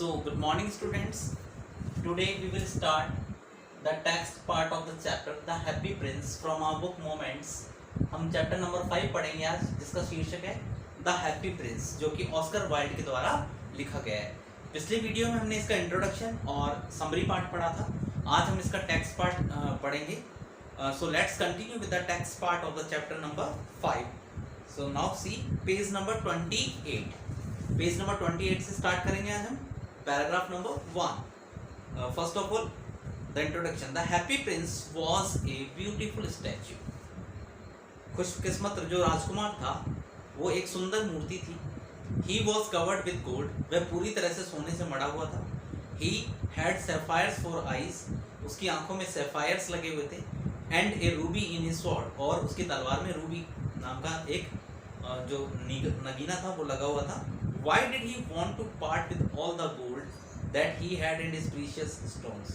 So, good morning, students. Today we will start the text part of the chapter The Happy Prince from our book Moments. हम chapter number 5 पढ़ेंगे आज, जिसका शीर्षक है the happy Prince, जो कि Oscar Wilde के द्वारा लिखा गया है। पिछले वीडियो में हमने इसका इंट्रोडक्शन और समरी पार्ट पढ़ा था। आज हम इसका टेक्स्ट पार्ट पढ़ेंगे। So let's continue with the text part of the chapter number 5. So now see page number 28. Page number 28 से स्टार्ट करेंगे आज हम। Paragraph number 1. First of all the introduction. The happy Prince was a beautiful statue. खुशकिस्मत जो राजकुमार था वो एक सुंदर मूर्ति थी. He was covered with gold. वह पूरी तरह से सोने से मढ़ा हुआ था. He had सैफायर्स for eyes. उसकी आंखों में सैफायर्स लगे हुए थे. And A Ruby in his sword. और उसकी तलवार में रूबी नाम का एक जो नगीना था वो लगा हुआ था. Why did he want to part with all the gold that he had in his precious stones?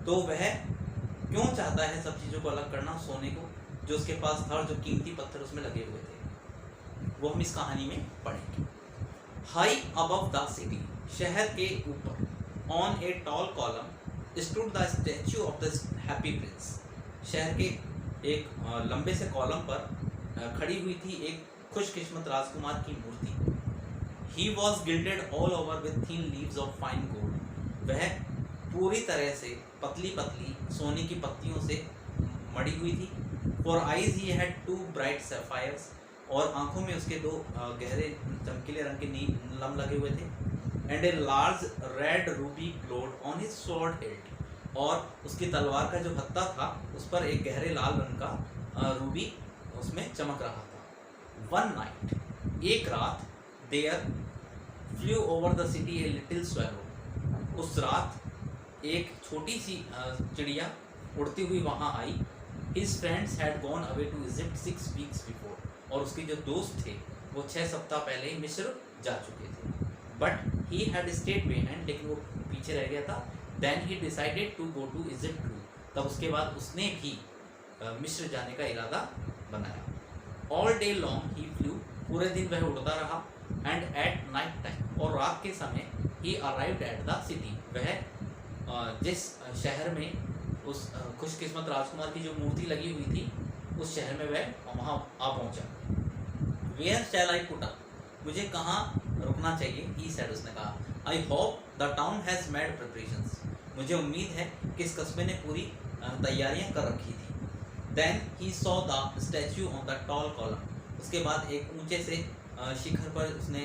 तो वह क्यों चाहता है सब चीज़ों को अलग करना, सोने को जो उसके पास था और जो कीमती पत्थर उसमें लगे हुए थे, वो हम इस कहानी में पढ़ेंगे. High above the city, शहर के ऊपर, on a tall column stood the statue of the happy prince. शहर के एक लंबे से कॉलम पर खड़ी हुई थी एक खुशकिस्मत राजकुमार की मूर्ति. He was gilded all over with thin leaves of fine gold. वह पूरी तरह से पतली पतली सोने की पत्तियों से मड़ी हुई थी. For eyes he had two bright sapphires. और आंखों में उसके दो गहरे चमकीले रंग के नीलम लगे हुए थे. And a large red ruby glowed on his sword hilt. और उसकी तलवार का जो हत्था था उस पर एक गहरे लाल रंग का रूबी उसमें चमक रहा था. One night, एक रात, there flew over the city a little swallow. उस रात एक छोटी सी चिड़िया उड़ती हुई वहाँ आई. His friends had gone away to Egypt 6 weeks before. और उसके जो दोस्त थे वो 6 सप्ताह पहले ही मिस्र जा चुके थे. But he had stayed behind. लेकिन वो पीछे रह गया था. Then he decided to go to Egypt too. तब उसके बाद उसने भी मिस्र जाने का इरादा बनाया. All day long he flew. पूरे दिन वह उड़ता रहा. And at night time, और रात के समय he arrived at the city. वह जिस शहर में उस खुशकिस्मत राजकुमार की जो मूर्ति लगी हुई थी उस शहर में वह वहाँ आ पहुँचा. Where shall I put up? मुझे कहाँ रुकना चाहिए? He said, उसने कहा. I hope the town has made preparations. मुझे उम्मीद है कि इस कस्बे ने पूरी तैयारियां कर रखी थी. Then he saw the statue on the tall column. उसके बाद एक ऊंचे से शिखर पर उसने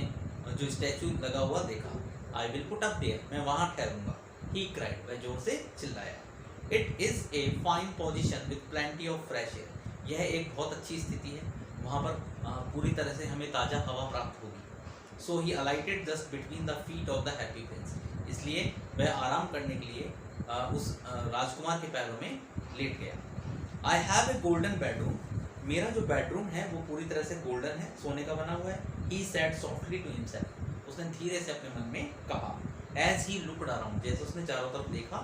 जो स्टैचू लगा हुआ देखा. I will put up there. मैं वहाँ ठहरूंगा. He cried. वह जोर से चिल्लाया. It is a fine position with plenty of fresh air. यह एक बहुत अच्छी स्थिति है. वहाँ पर पूरी तरह से हमें ताज़ा हवा प्राप्त होगी. So he alighted just between the feet of the happy prince. इसलिए वह आराम करने के लिए उस राजकुमार के पैरों में लेट गया. I have a golden bedroom. मेरा जो बेडरूम है वो पूरी तरह से गोल्डन है, सोने का बना हुआ है. He said softly to himself. उसने धीरे से अपने मन में कहा. As he looked around. जैसे उसने चारों तरफ देखा.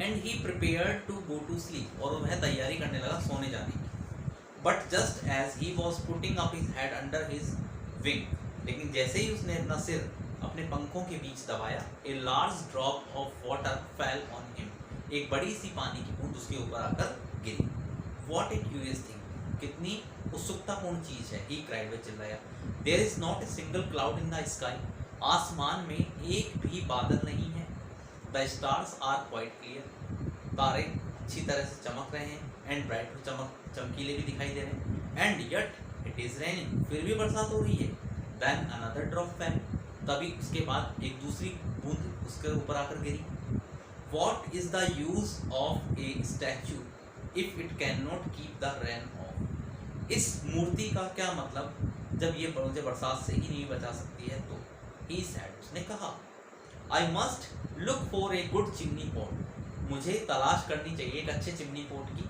And he prepared to go to sleep. और वह तैयारी करने लगा सोने जाने की. But just as he was putting up his head under his wing. लेकिन जैसे ही उसने अपना सिर अपने पंखों के बीच दबाया, a large drop of water fell on him. एक बड़ी सी पानी की बूंद उसके ऊपर आकर गिरी. What a curious thing. कितनी उत्सुकतापूर्ण चीज है. He cried. वह चिल्लाया. There is not a single cloud in the sky. आसमान में एक भी बादल नहीं है. The stars are quite clear. तारे अच्छी तरह से चमक रहे हैं. And bright, चमकीले भी दिखाई दे रहे हैं. And yet it is raining. फिर भी बरसात हो रही है. Then another drop fell. तभी उसके बाद एक दूसरी बूंद उसके ऊपर आकर गिरी. What is the use of a statue if it cannot keep the rain off? इस मूर्ति का क्या मतलब जब ये मुझे बरसात से ही नहीं बचा सकती है. तो he said, उसने कहा. I must look for a good chimney pot. मुझे तलाश करनी चाहिए एक अच्छे चिमनी पोट की.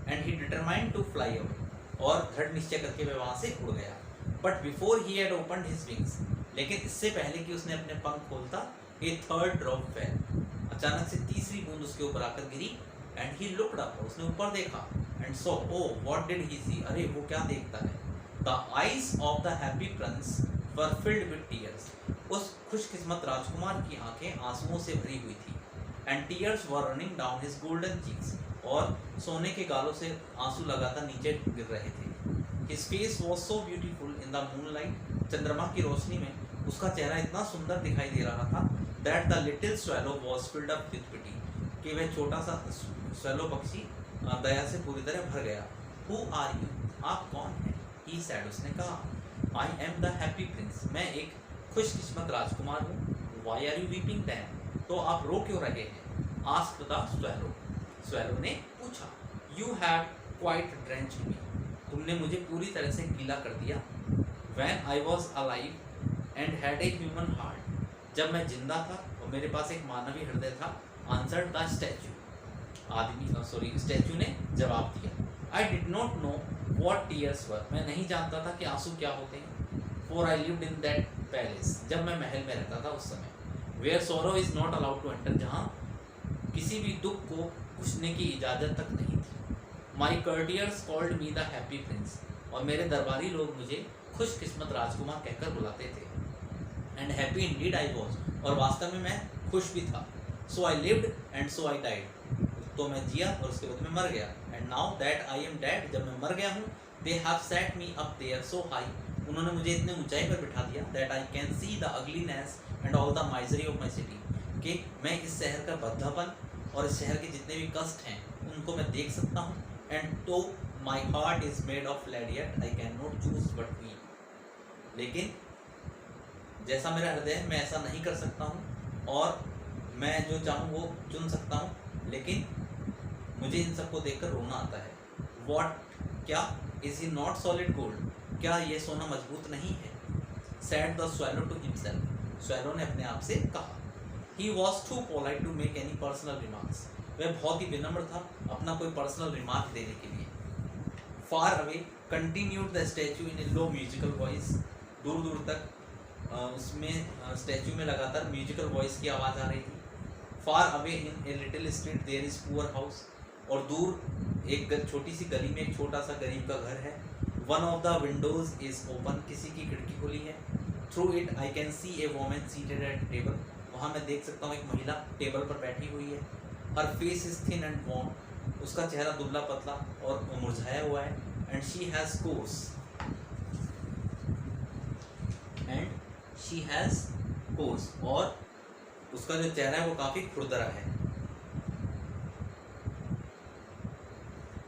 And he determined to fly away. और दृढ़ निश्चय करके वह वहाँ से उड़ गया. But before he had opened his wings, लेकिन इससे पहले कि उसने अपने पंख खोलता, a third drop fell. अचानक से तीसरी बूंद उसके ऊपर आकर गिरी. And he looked up. उसने ऊपर देखा. And saw, oh, what did he see? अरे वो क्या देखता है? The eyes of the happy prince were filled with tears. उस खुशकिस्मत राजकुमार की आंखें आंसुओं से भरी हुई थी। And tears were running down his golden cheeks, और सोने के गालों से आंसू लगातार नीचे गिर रहे थे। His face was so beautiful in the moonlight, चंद्रमा की रोशनी में उसका चेहरा इतना सुंदर दिखाई दे रहा था। That the little swallow was filled up with pity, कि वह छोटा सा स्वैलो पक्षी दया से पूरी तरह भर गया। हु आर यू, आप कौन हैं? ही सैड, उसने कहा। I am the happy prince, मैं एक खुशकिस्मत राजकुमार हूँ। Why are you weeping then, तो आप रो क्यों रहे हैं? आस्क्ड द स्वैलो, स्वैलो ने पूछा। यू हैव क्वाइट ड्रेंच्ड मी, तुमने मुझे पूरी तरह से गीला कर दिया। When I was alive and had a human heart, जब मैं जिंदा था और मेरे पास एक मानवीय हृदय था। Answered the statue, स्टैचू ने जवाब दिया। I did not know what tears were, मैं नहीं जानता था कि आंसू क्या होते हैं। For I lived in that palace, जब मैं महल में रहता था उस समय। Where sorrow is not allowed to enter, जहाँ किसी भी दुख को घुसने की इजाज़त तक नहीं थी। My courtiers called me the happy prince, और मेरे दरबारी लोग मुझे खुशकिस्मत राजकुमार कहकर बुलाते थे। And happy indeed I was, और वास्तव में मैं खुश भी था। So I lived and so I died, तो मैं जिया और उसके बाद मैं मर गया। And now that I am dead, जब मैं मर गया हूँ। They have set me up there so high, उन्होंने मुझे इतने ऊंचाई पर बिठा दिया। That I can see the ugliness and all the misery of my city, कि मैं इस शहर का भद्दापन और इस शहर के जितने भी कष्ट हैं उनको मैं देख सकता हूँ। एंड तो my heart is made of lead yet I can not choose but मी, लेकिन जैसा मेरा हृदय है मैं ऐसा नहीं कर सकता हूँ, और मैं जो चाहूँ वो चुन सकता हूँ, लेकिन मुझे इन सबको देखकर रोना आता है। वॉट, क्या? Is he not solid gold, क्या ये सोना मजबूत नहीं है? Said the swallow to himself, swallow ने अपने आप से कहा। He was too polite to make any personal remarks, वह बहुत ही विनम्र था अपना कोई पर्सनल रिमार्क देने के लिए। Far away continued the statue in A low musical voice, दूर दूर तक उसमें स्टैचू में लगातार म्यूजिकल वॉइस की आवाज़ आ रही थी। Far away in a little street there is poor house, और दूर एक छोटी सी गली में एक छोटा सा गरीब का घर है। One of the Windows is open, किसी की खिड़की खुली है। Through it I can C A women seated at table, वहाँ मैं देख सकता हूँ एक महिला टेबल पर बैठी हुई है। Her face is thin and warm, उसका चेहरा दुबला पतला और मुरझाया हुआ है। एंड शी हैज़ कोर्स, और उसका जो चेहरा है वो काफ़ी खुरदरा है।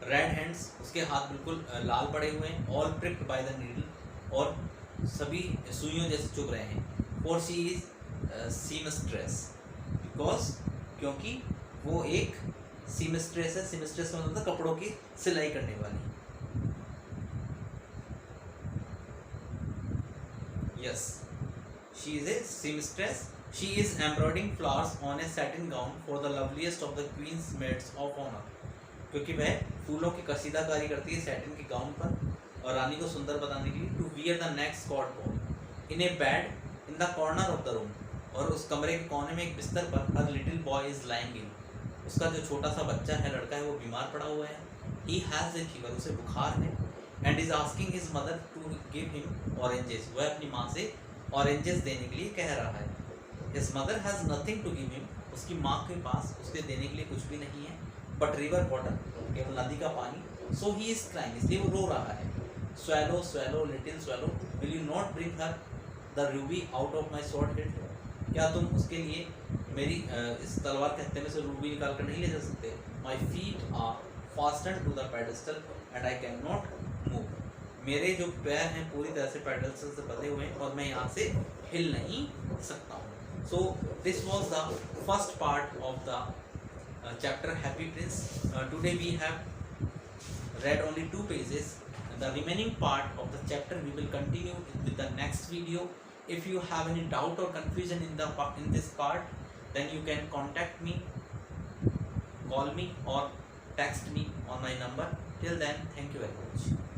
रेड हैंड्स, उसके हाथ बिल्कुल लाल पड़े हुए हैं। ऑल प्रिक्ड बाय द नीडल, और सभी सुइयों जैसे चुभ रहे हैं। For she is seamstress, because, क्योंकि वो एक सीमस्ट्रेस है। सीमस्ट्रेस मतलब होता है कपड़ों की सिलाई करने वाली। Yes, she is a seamstress. She is embroidering flowers on a satin gown for the loveliest of the queen's maids of honour, क्योंकि वह फूलों की कसीदाकारी करती है सैटिन के गाउन पर और रानी को सुंदर बनाने के लिए। To wear the next court ball in a bed in the corner of the room, और उस कमरे के कोने में एक बिस्तर पर her little boy is lying in, उसका जो छोटा सा बच्चा है, लड़का है, वो बीमार पड़ा हुआ है। ही हैज़ ए फीवर, उसे बुखार है। And is asking his mother to give him oranges, वह अपनी माँ से ऑरेंजेस देने के लिए कह रहा है। His mother has nothing to give him, उसकी माँ के पास उसके देने के लिए कुछ भी नहीं है। बट रिवर वाटर, केवल नदी का पानी। सो ही इज क्राइंग, इसलिए वो रो रहा है। Swallow swallow little swallow, will you not bring her the ruby out of my sword hilt, क्या तुम उसके लिए मेरी इस तलवार के हत्थे में से रूबी निकाल कर नहीं ले जा सकते? My feet are fastened to the pedestal and I can not move, मेरे जो पैर हैं पूरी तरह से पेडस्टल से बंधे हुए हैं और मैं यहाँ से हिल नहीं सकता हूँ। So this was the first part of the chapter Happy Prince. Today we have read only 2 pages. The remaining part of the chapter we will continue with the next video. If you have any doubt or confusion in this part, then you can contact me, call me or text me on my number. Till then, thank you very much.